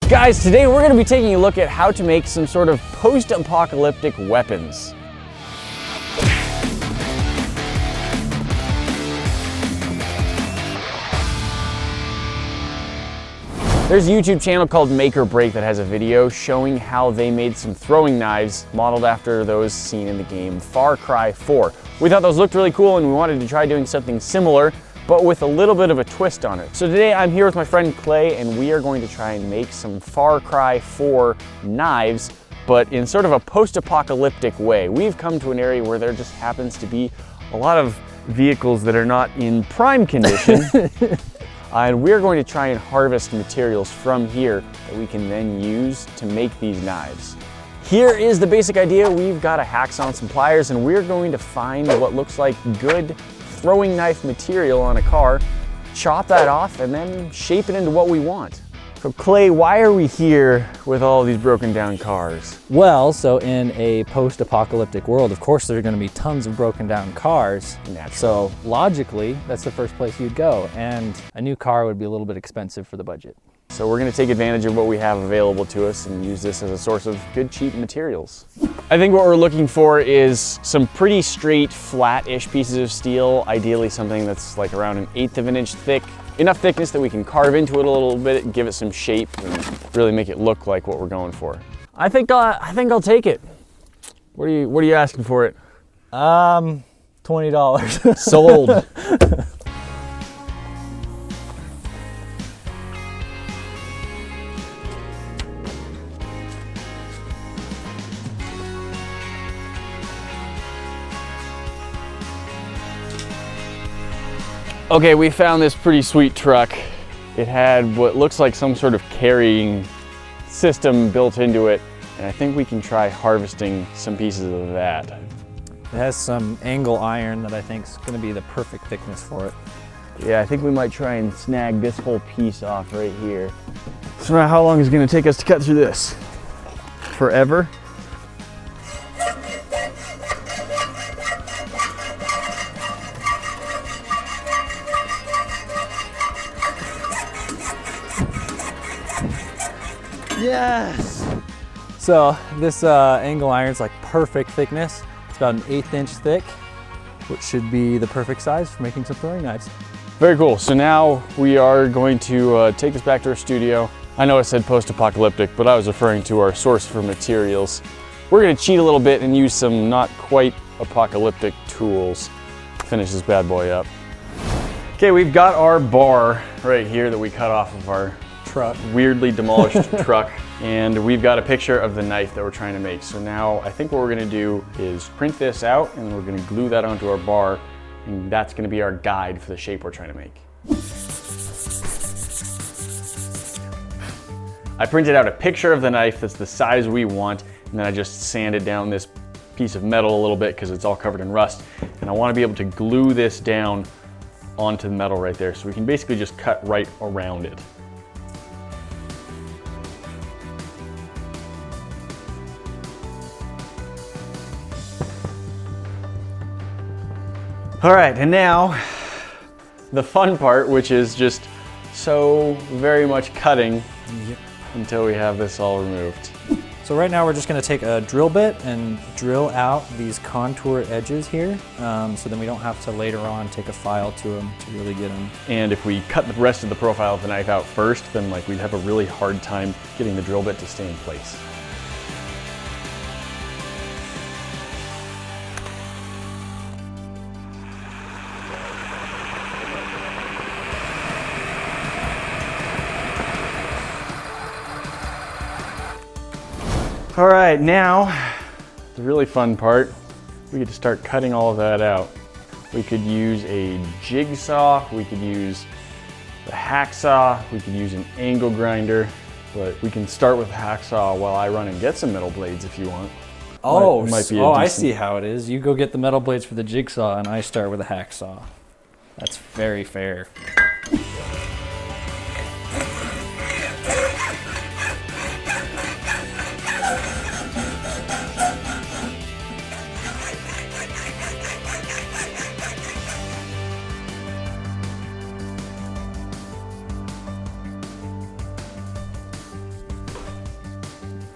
Guys, today we're going to be taking a look at how to make some sort of post-apocalyptic weapons. There's a YouTube channel called Make or Break that has a video showing how they made some throwing knives modeled after those seen in the game Far Cry 4. We thought those looked really cool and we wanted to try doing something similar, but with a little bit of a twist on it. So today I'm here with my friend Clay and we are going to try and make some Far Cry 4 knives, but in sort of a post-apocalyptic way. We've come to an area where there just happens to be a lot of vehicles that are not in prime condition. And we're going to try and harvest materials from here that we can then use to make these knives. Here is the basic idea. We've got a hacksaw and some pliers and we're going to find what looks like good throwing knife material on a car, chop that off, and then shape it into what we want. So Clay, why are we here with all these broken down cars? Well, so in a post-apocalyptic world, of course, there are going to be tons of broken down cars. Naturally. So logically, that's the first place you'd go. And a new car would be a little bit expensive for the budget. So we're going to take advantage of what we have available to us and use this as a source of good, cheap materials. I think what we're looking for is some pretty straight, flat-ish pieces of steel, ideally something that's like around 1/8 of an inch thick. Enough thickness that we can carve into it a little bit, give it some shape, and really make it look like what we're going for. I think I'll take it. What are you asking for it? $20. Sold. Okay, we found this pretty sweet truck. It had what looks like some sort of carrying system built into it, and I think we can try harvesting some pieces of that. It has some angle iron that I think is going to be the perfect thickness for it. Yeah, I think we might try and snag this whole piece off right here. So now how long is it going to take us to cut through this? Forever? Yes! So this angle iron is like perfect thickness. It's about 1/8 inch thick, which should be the perfect size for making some throwing knives. Very cool. So now we are going to take this back to our studio. I know I said post-apocalyptic, but I was referring to our source for materials. We're going to cheat a little bit and use some not quite apocalyptic tools to finish this bad boy up. Okay, we've got our bar right here that we cut off of our weirdly demolished truck, and we've got a picture of the knife that we're trying to make. So now I think what we're going to do is print this out and we're going to glue that onto our bar, and that's going to be our guide for the shape we're trying to make. I printed out a picture of the knife that's the size we want, and then I just sanded down this piece of metal a little bit because it's all covered in rust, and I want to be able to glue this down onto the metal right there, so we can basically just cut right around it. All right, and now the fun part, which is just so very much cutting until we have this all removed. So right now we're just going to take a drill bit and drill out these contour edges here, so then we don't have to later on take a file to them to really get them. And if we cut the rest of the profile of the knife out first, then like we'd have a really hard time getting the drill bit to stay in place. All right, now the really fun part, we get to start cutting all of that out. We could use a jigsaw, we could use a hacksaw, we could use an angle grinder, but we can start with a hacksaw while I run and get some metal blades if you want. Might be I see how it is. You go get the metal blades for the jigsaw and I start with a hacksaw. That's very fair.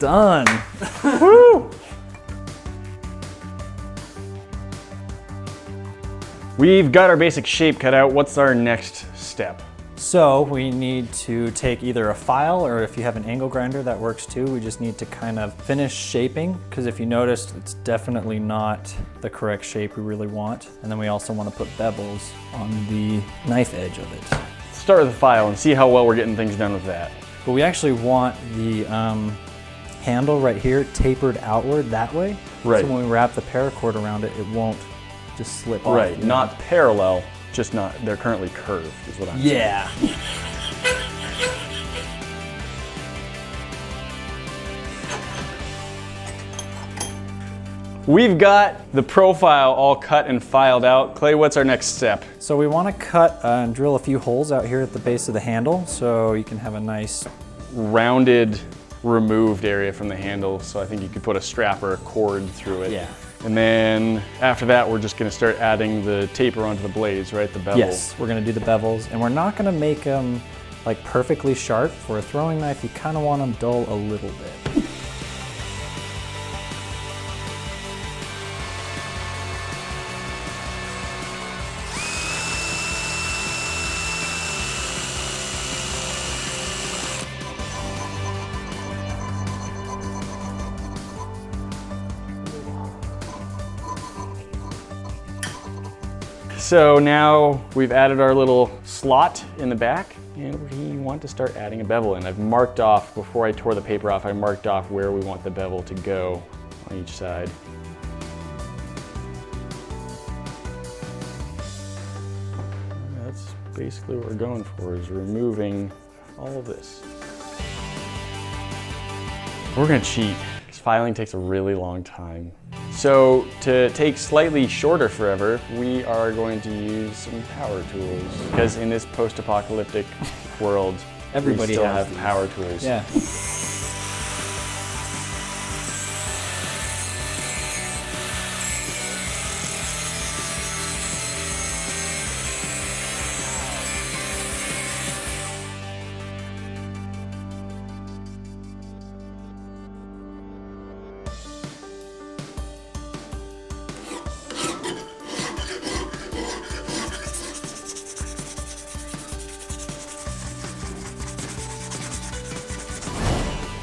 done. Woo! We've got our basic shape cut out. What's our next step? So we need to take either a file, or if you have an angle grinder, that works too. We just need to kind of finish shaping, because if you noticed, it's definitely not the correct shape we really want. And then we also want to put bevels on the knife edge of it. Start with the file and see how well we're getting things done with that. But we actually want the handle right here tapered outward that way. Right. So when we wrap the paracord around it, it won't just slip off. Right, not parallel, just not, they're currently curved is what I'm saying. Yeah. We've got the profile all cut and filed out. Clay, what's our next step? So we want to cut and drill a few holes out here at the base of the handle so you can have a nice Rounded, removed area from the handle, so I think you could put a strap or a cord through it. Yeah. And then after that, we're just gonna start adding the taper onto the blades, right? The bevel. Yes, we're gonna do the bevels, and we're not gonna make them like perfectly sharp. For a throwing knife, you kind of want them dull a little bit. So now we've added our little slot in the back, and we want to start adding a bevel in. I've marked off, before I tore the paper off, I marked off where we want the bevel to go on each side. That's basically what we're going for, is removing all of this. We're gonna cheat. This filing takes a really long time. So to take slightly shorter forever, we are going to use some power tools. Because in this post-apocalyptic world, Everybody we still has have these. power tools. Yeah.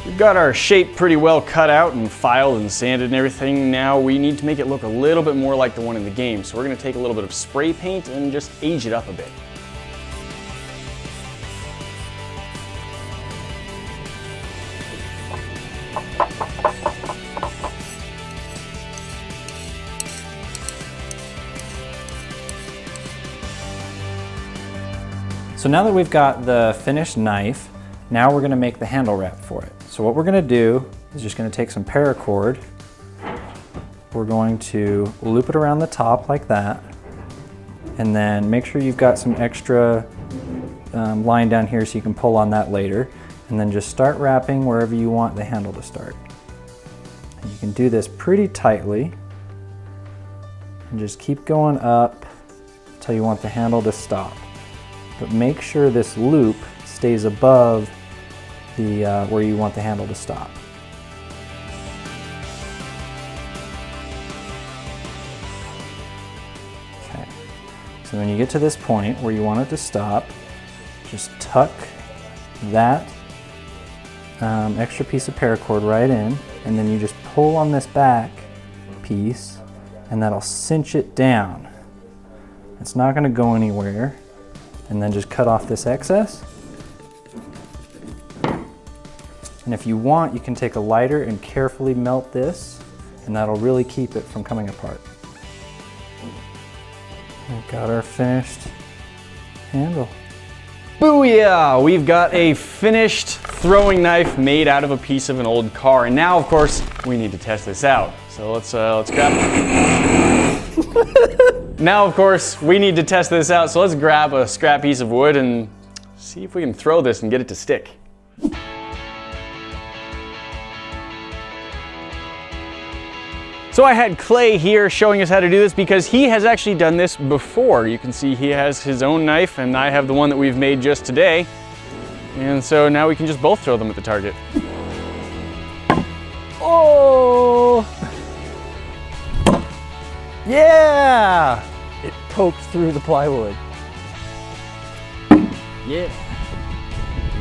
We've got our shape pretty well cut out and filed and sanded and everything. Now we need to make it look a little bit more like the one in the game. So we're gonna take a little bit of spray paint and just age it up a bit. So now that we've got the finished knife, now we're gonna make the handle wrap for it. So what we're gonna do is just gonna take some paracord. We're going to loop it around the top like that. And then make sure you've got some extra line down here so you can pull on that later. And then just start wrapping wherever you want the handle to start. And you can do this pretty tightly. And just keep going up until you want the handle to stop. But make sure this loop stays above the where you want the handle to stop. Okay, so when you get to this point where you want it to stop, just tuck that extra piece of paracord right in, and then you just pull on this back piece, and that'll cinch it down. It's not going to go anywhere. And then just cut off this excess. And if you want, you can take a lighter and carefully melt this, and that'll really keep it from coming apart. We've got our finished handle. Booyah! We've got a finished throwing knife made out of a piece of an old car. And now, of course, we need to test this out. So let's grab Now, of course, we need to test this out, so let's grab a scrap piece of wood and see if we can throw this and get it to stick. So I had Clay here showing us how to do this because he has actually done this before. You can see he has his own knife and I have the one that we've made just today. And so now we can just both throw them at the target. Oh! Yeah! It poked through the plywood. Yeah.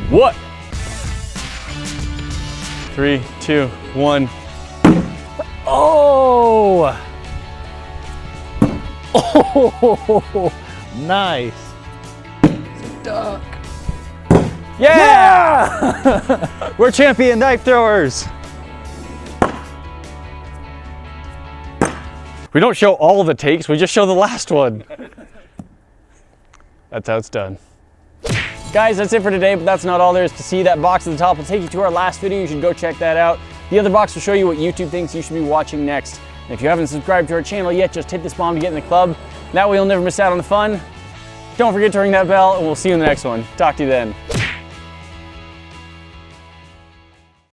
What? 3, 2, 1. Oh! Oh! Nice. Duck. Yeah! We're champion knife throwers. We don't show all of the takes, we just show the last one. That's how it's done. Guys, that's it for today, but that's not all there is to see. That box at the top will take you to our last video. You should go check that out. The other box will show you what YouTube thinks you should be watching next. And if you haven't subscribed to our channel yet, just hit this bomb to get in the club. That way you'll never miss out on the fun. Don't forget to ring that bell, and we'll see you in the next one. Talk to you then.